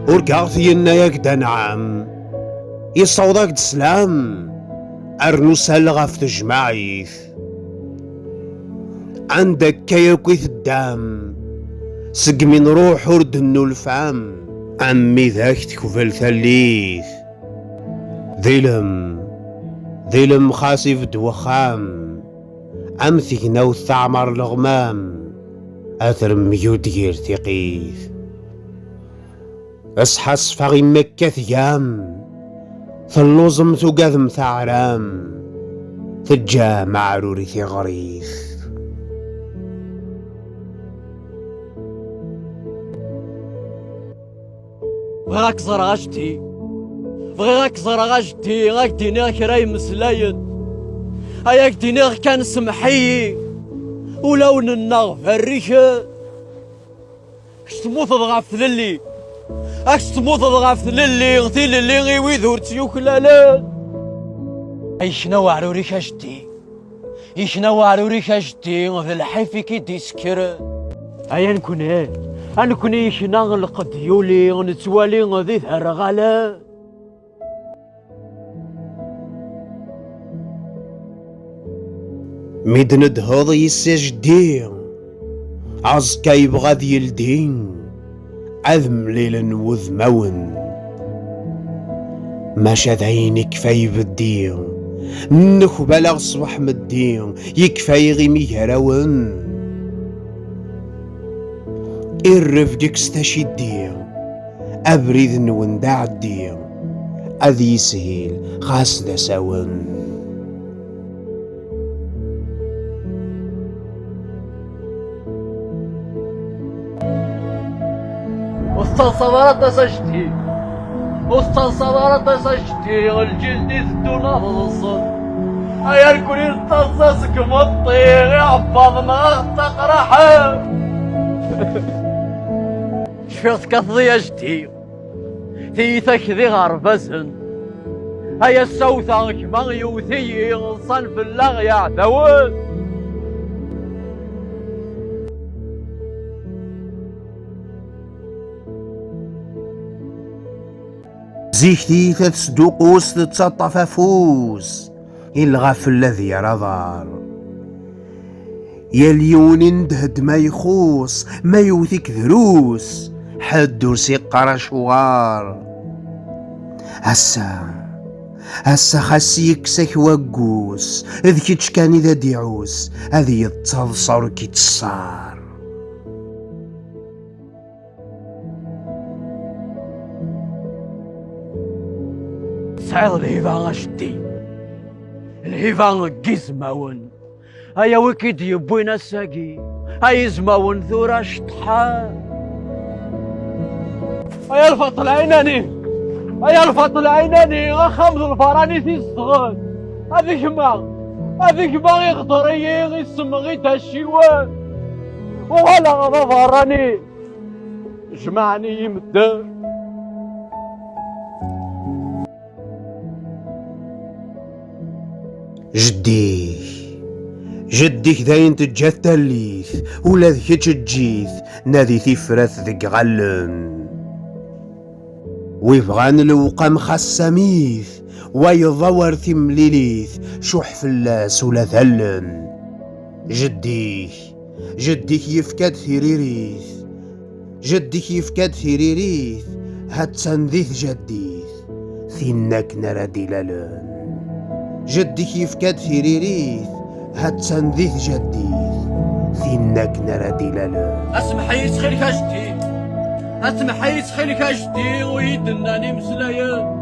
ورقاغ ينا ياك نعم يصوضك دسلام ارنو سالغا في تجمعيث عندك كياكويث الدام سق من روح وردنو الفام عمي ذاك تكفل ثليث ظلم خاسف دوخام عم ثقنا وثعمر الغمام اثر ميود غير ثقيث اسحس فغي مكة ثيام ثلوزم ثقاذم ثعرام ثجا معروري ثغريث بغاك زرغشتي غاك دينيغ كراي مسلاين هياك دينيغ كان سمحي ولو ننغ فريكه كش تموت ضغاف ذلي غثيل اللي غيوي ذورت يوكلالا ايشنا عروري كاشتي في الحيفي كي ديسكر ايا نكون ايشنا غلقد يولي نتوالي غذي ثرغالا ميدند هذي السجدين عزكا يبغى ذي الدين عذم ليلا وذمون ماشا ذاين كفاي بالدين نخ بلغ صبح مدين يكفاي غي ميهراون الرفقك ستاشي الدين ابريد نوندع الدين اذي يسهيل خاص ذا ساون وسط صبرت سجتي والجلد ذدون الصد هيا الكل يتصصك مطيغ يعبضنا تقرحه شفيت كثي اجتي ثيثك ذي غربزن هيا السوثة كما يوثي غصن في اللغ يعثون زيكتي تتصدوقوس تتسطف فوس الغف الذي رضار يا اليون اندهد ما يخوص ما يوثيك ذروس حد ورسي قرشوار هسا خاص يكسك وقوس اذ كيتش كان اذا ديعوس هذي يتظصر كي تصار سعيد الهيفان قزماون هيا وكيد يبوينا الساقي هاي زماون ذورا شطحا هيا الفطل عيناني غخمض الفراني في الصغر هذيك ما يغطري غيسمغي تاشيوان ولا غضفراني جمعني يمدر جديك داين تجاث تاليث ولا ذكيتش تجيث نادي ثفرث ذك غلن ويبغان الوقام خساميث ويضور ثمليليث شح فلاس ولا ذلن جديك يفكاد ثريريث هات تنذيث جديث ثينك نرادي لالن جدك يفكاد ثريريث هات تنذيث جديث ثينك نرادي لالن اسمحي تخيلك اجدي ويدناني مسلايا